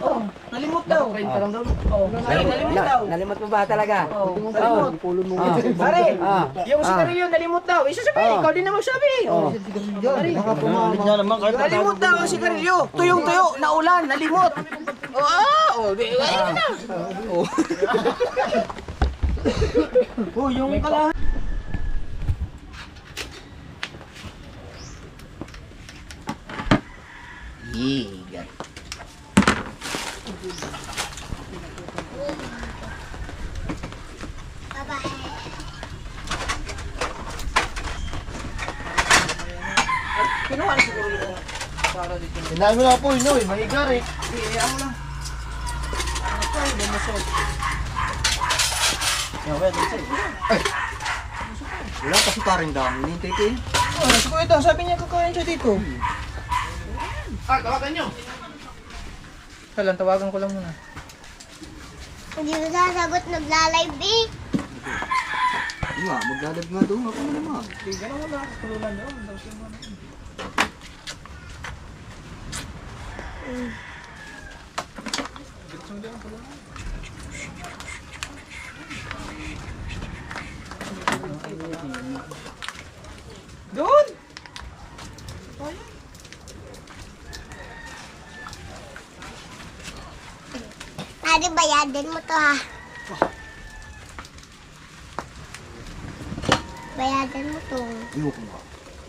Oh, nalimot daw. Nalimot daw. Nalimot mo ba talaga? Nalimot. Pare, yung sigarilyo nalimot daw. Isa sabi, ikaw din naman sabi. Pare, nalimot daw ang sigarilyo. Tuyong-tuyo, naulan, nalimot. Ayun na. Yung kalahan. Yigan. Kinuha na siguro yung para dito. Sinabi mo na po, Inoy. Maigar eh. Ano lang. Ano ba, lumusot. Wala kasi parang dami. Hinintay ko eh. Oh, si Kuya Dong, sabi niya kakain siya dito. Tawagan nyo. Kailan, tawagan ko lang muna. Hindi mo sasagot, nagla-live eh. Ano nga, maglalab nga doon. Ako na naman. Doon! Pwede bayadin mo to ha. Bayadin mo to. Ayoko nga.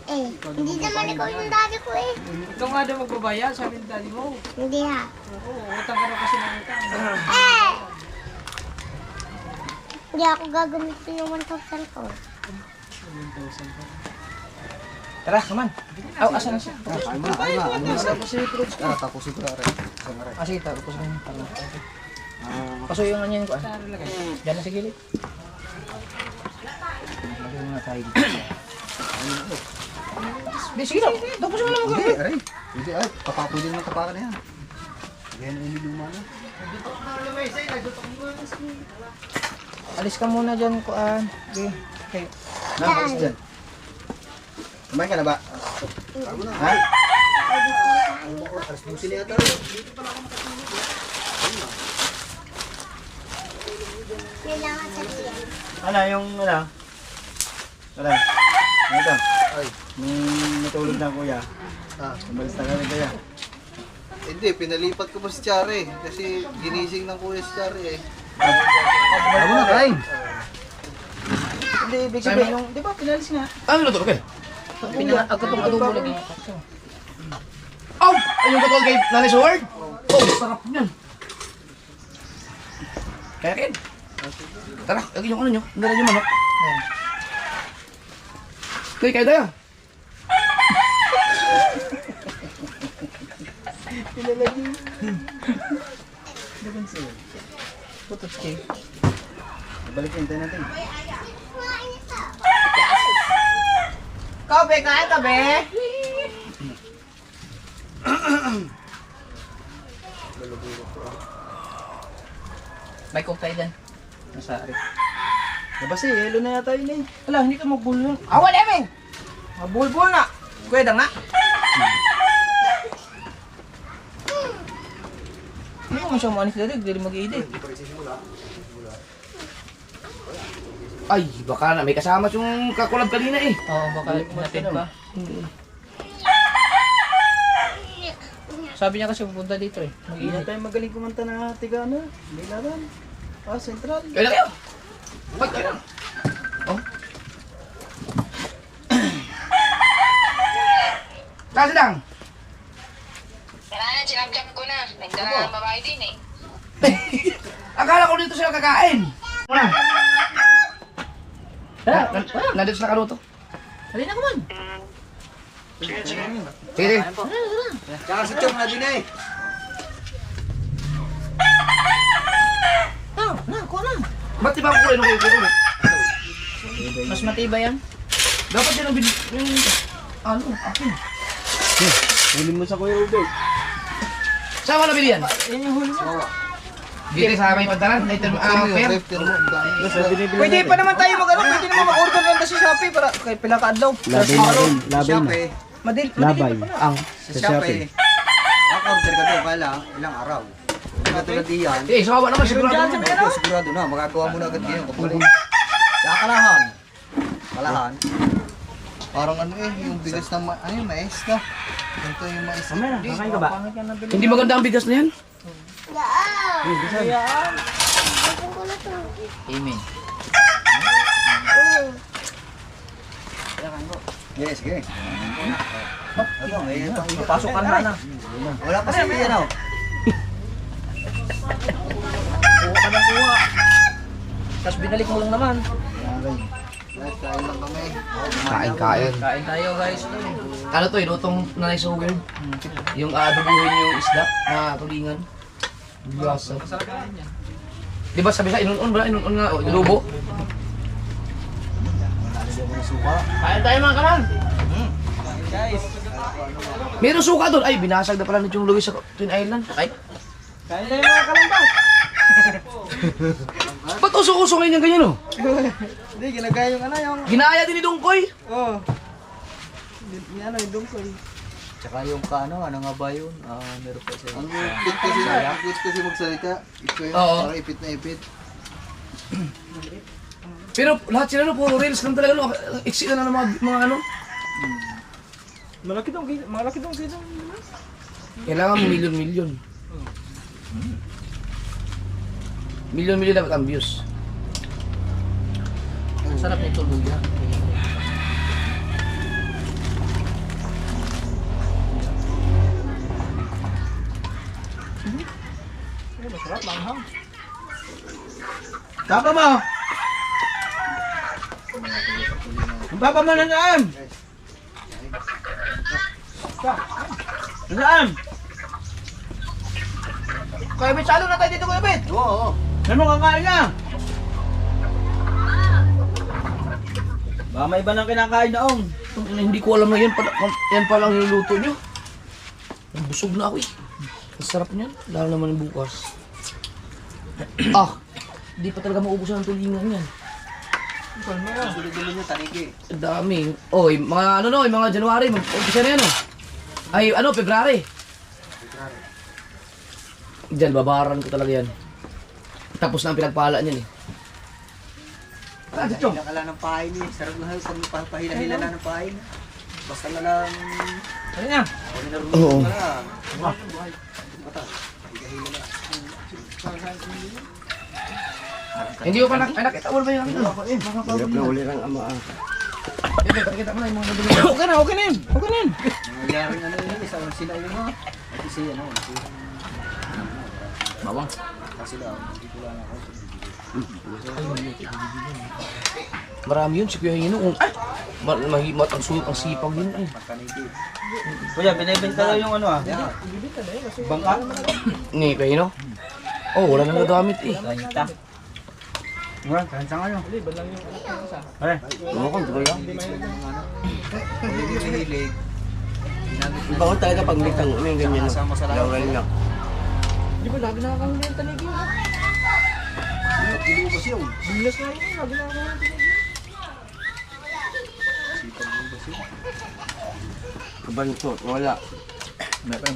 Eh, hindi naman ikaw yung daddy ko eh. Ikaw nga daw magbabayad, sabi ni daddy mo. Hindi ha. Oo, utang ka na kasi ng utang. Eh! Hindi ako gagamitin ng 1,000 ko. Tara, naman. Aw, asan na siya? Ano nga, ano nga. Ano nga. Tapusin ko na rin. Ah, sige, tapos na yun. Pasuyo nga niya yung kuan. Diyan na sa gilid. Lagyan muna tayo dito. Di, sige na. Tapos mo na Hindi, mag-gawin. aray. Hindi, ay. Pwede naman tapakan na yan. Yan ang iniluma na. Alis ka muna dyan, kuan. Okay. Okay. Nakakas dyan. Kumain ka na ba? Ha? Alas 12 na yata. Kailangan sabihin. Ano, yung ano? Ano? Ito. Ay. Nung natulog na kuya. Umalis na kami kuya. Hindi, pinalipat ko pa si Chari. Kasi ginising ng kuya si Chari eh. Ano na kain? Hindi, ibig sabihin yung, di ba, pinalis nga. Ano na to? Okay. Pinag-agatong adobo lagi. Oh! Ayun ka kay Nanay Sword? Oh, sarap niyan. Kaya kin. Tara, lagyan yung ano nyo. Ang yung manok. Okay, kayo tayo. Putotski. Balik yung tayo natin. Kabe, kain ka, be! May cook tayo dyan. Nasa ari. Labas eh, yelo na yata yun eh. Wala, hindi ka magbulong. Awan, Eming! Mabulbul na! Kweda nga. Hindi ko man siya manis dali, hindi mag-iidi. Ay, baka na may kasama yung kakulab kanina eh. Oo, baka natin pa. Sabi niya kasi pupunta dito eh. Hindi na Mag-iidi. tayo magaling kumanta na tiga ano. May laban. Central. Kayo na kayo. Ba't kayo? Oh. Kasi lang. Kailangan sinabjak ko na. Nagdala ng babae din eh. Akala ko dito sila kakain. Muna. Nandito sila kaluto. Dali na kuman. Sige, sige. Tsaka si Chong na din eh. Na, kuha na. Ba't di ba ako kulay nung kulit? Mas matibay yan. Dapat yun ang yung ano, akin. Huli mo sa Kuya Ube. Saan mo nabili yan? Yan yung huli mo. Dito sa may pagdaran. Fair. Pwede pa naman tayo mag-ano, pwede naman mag-order lang sa Shopee para kay pila ka adlaw. Labay na rin. Labay na. Shopee. Labay. Ang sa Shopee. Ako-order ka doon pala ilang araw. Hindi ka tulad diyan. Eh, sawa naman sigurado. Opo, sigurado na. Magagawa mo na agad ngayon. Kapag tsaka kalahan. Kalahan. Parang ano eh, yung bigas na ano yung mais na. Ganito yung mais. Kakain ka ba? Hindi maganda ang bigas na yan. Yaan! Gusto ko na to. Amen. Yes, sige. Ano, eh, Pasok ka na. wala pa sa yan oh. Kuha ka ng kuha. Tapos binalik mo lang naman. Guys, kain lang kami. Kain. Kain tayo guys. Ano to, lutong Nanay Sword. Yung adubuhin yung isda na tulingan. Biasa. Di ba sabi sa inunon ba? Inunon nga, o, inubo. Hindi ako nasuka. Kain tayo mga kaman. Guys, Meron suka doon. Ay, binasag na pala ni Chong Luis sa Twin Island. Ay, kain tayo mga kalambas. ba't uso-uso ngayon yung ganyan, oh? Hindi, ginagaya yung ano yung... Ginaya din ni Dongkoy. Oh. Yung ano, yung dungkoy. Tsaka yung ano nga ba yun? Meron pa isa. Ang cute kasi magsalita. Ito yun, Oo. parang ipit na ipit. Pero lahat sila, no, puro reels lang talaga, no? Iksi na ng mga ano. Malaki dong kita. Kailangan mo milyon-milyon. Milyon-milyon dapat ang views. Ang sarap nito, luya. Masarap, manghang. Tapa mo! Ang papa mo nasaan? Nasaan? Kuya Bet, salo na tayo dito, Kuya Bet! Oo. Ano kakain na? Baka may iba nang kinakain na ong. Hindi ko alam na yan pa lang niluluto nyo. Busog na ako eh. Ang sarap niyan, lalo naman bukas. Di pa talaga maubos ang tulingan yan. Sulit-sulit nyo, tanigi. Ang dami. Oh, mga ano no, mga January, mag-umpisa na yan oh. Ay, ano, February. Diyan, babaran ko talaga yan. Tapos na ang pinagpala niyan eh. Dito. Nakala ng pain eh. Sarap na pag pahila-hila na ng pain. Basta na lang... Ano na? Oo. Hindi ko pa nakita mo ba yung ano? Hirap na uli ng ama. Pakita mo na yung mga nabili. Okay na yun. Nangyaring ano yun, isang sila yun ha. At isa yan o. Bawang. Kasi daw, hindi ko lang ako. Marami yun, si Kuya Hino. Ay! Mahimat ang suyok, ang sipag yun. Ay. Pagkanigi. Kuya, binibenta daw yung ano ah. Bangka? Ni Kuya Hino? Oh, wala nang nagamit eh. Ganita. Mura, kain sa ngayon. Ay, Oo, kung di ba yan? Hilig. Bawal talaga pag litang ano yung ganyan. Kasama sa lahat. Lawal lang. di ba lagi nakakangin yung tanigi yun? Ilubos yun. Bilas nga yun, lagi nakakangin yung tanigi. Kabansot, wala. Meron.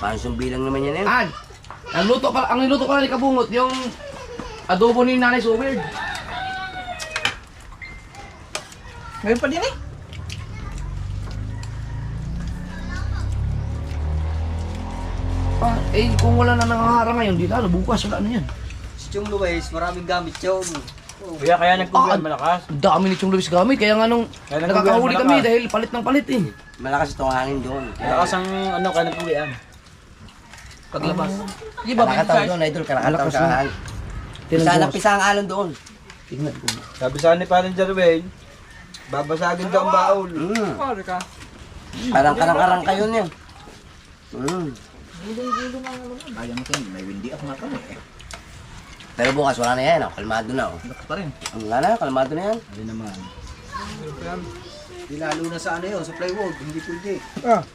Pansong bilang naman yan eh. An! Ang niluto pala ni Kabungot, yung adobo ni Nanay Sumerd. Ngayon pa din eh. Kung wala na nangaharang ngayon, di lalo, bukas wala na yan. Si Chong Luis, maraming gamit Chong. Kuya, kaya nagkukuyan malakas. Ang dami ni Chong Luis gamit, kaya nga nung Kaya nakakahuli nagkukuyan kami malakas. dahil palit ng palit eh. Malakas itong hangin doon. Malakas ang ano, kaya nagkukuyan. Paglabas. Di Kalakataw doon, idol. Kalakataw sa hangin. Pisa ang alon doon. Tingnan ko. Sabi sa ni Parin Jerwin, babasagin daw ang baul. Pare ka. Parang karang-karang kayo niyan. Ayaw mo ito, may windy ako nga kami eh. Pero bukas wala na yan. Kalmado na. Lakas pa rin. Wala na, kalmado na yan. Hindi naman. Di lalo na sa ano yun, sa plywood, hindi pwede.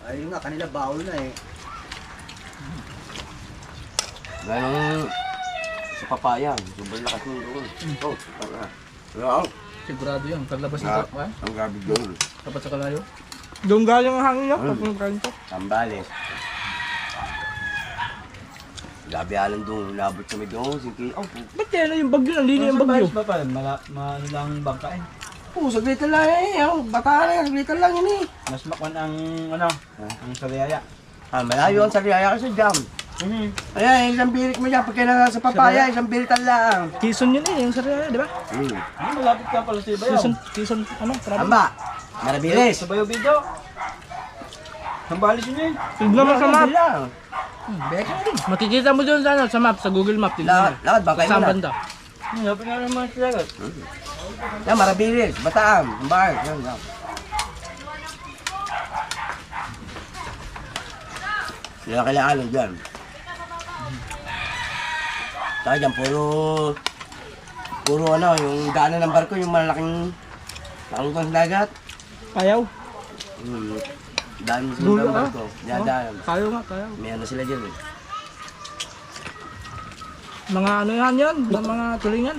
Ayun nga, kanila bawal na eh. Ganun sa papaya. Sobrang lakas mo doon. Oh, tanga. Wow. Sigurado yan, paglabas nito. Ang gabi doon. Tapat sa kalayo. Doon galing ang hangin niya, tapos kain ko. Tambales. Gabi alam doon, labot kami doon. Sige, oh, Ba't kaya na yung bagyo? Ang lini yung bagyo. Ba pa, ano lang bangka eh. saglitan lang eh. Bata na, saglitan lang yun eh. Mas makwan ang ano, ang sariyaya. Malayo ang sariyaya kasi jam. Ayan, isang birik mo dyan. Pagka na sa papaya, isang biritan lang. Quezon yun eh, yung sariyaya, di ba? Malapit ka pala sa Bayaw. Quezon, ano? Amba, marabilis. Sa Bayaw video. Sambalis yun eh. Tignan mo sa map. Lang. Makikita mo doon sa map, sa Google Map. Lakad ba kayo Saan na? banda? Malapit na naman sila. Yan, marabilis. Bataan. Ambar. Yan, yan. Sila kailangan dyan. Saka dyan, puro ano, yung daanan ng barko, yung malaking nakalutang sa dagat. Ayaw. Daan sa ng barko. Daan. Kayo nga, kayo. May ano sila dyan eh. Mga ano yan, mga tulingan.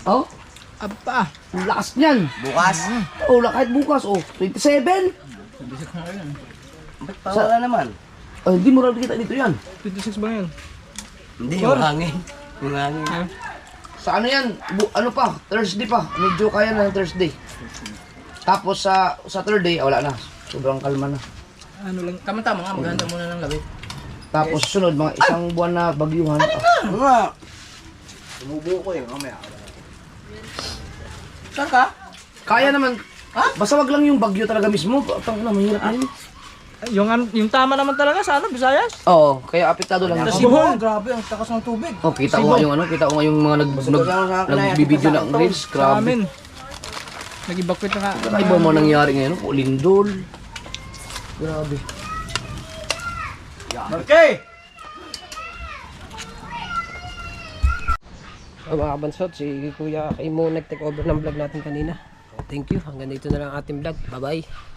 Oh, Apa. ang lakas niyan. Bukas. Oh, kahit bukas, oh, 27. Ba't pa wala naman? Oh, hindi mo rin kita dito yan. 26 ba yun? Hindi, yung hangin. Yung hangin. Sa ano yan? Ano pa? Thursday pa. Medyo kaya na ng Thursday. Tapos sa Thursday, wala na. Sobrang kalma na. Ano lang, tama-tama nga, maghanda muna ng labi. Tapos sunod, mga isang buwan na bagyuhan. Ano nga? Sumubo ko eh, mamaya. Saan ka? Kaya naman. Basta wag lang yung bagyo talaga mismo. Tang na, mahirap na yun. Yung tama naman talaga sa ano, Visayas? Oo, kaya apektado lang. Sa Cebu, grabe, ang takas ng tubig. Oh, kita ko nga yung ano, kita ko nga yung mga nagbibideo ng reels. Sa Grabe. amin. Nag-evacuate na nga. Kakaiba mo nangyari ngayon, oh, lindol. Grabe. Okay! Mga kabansot, si Kuya Kimo nag-take over ng vlog natin kanina. Thank you. Hanggang dito na lang ating vlog. Bye-bye.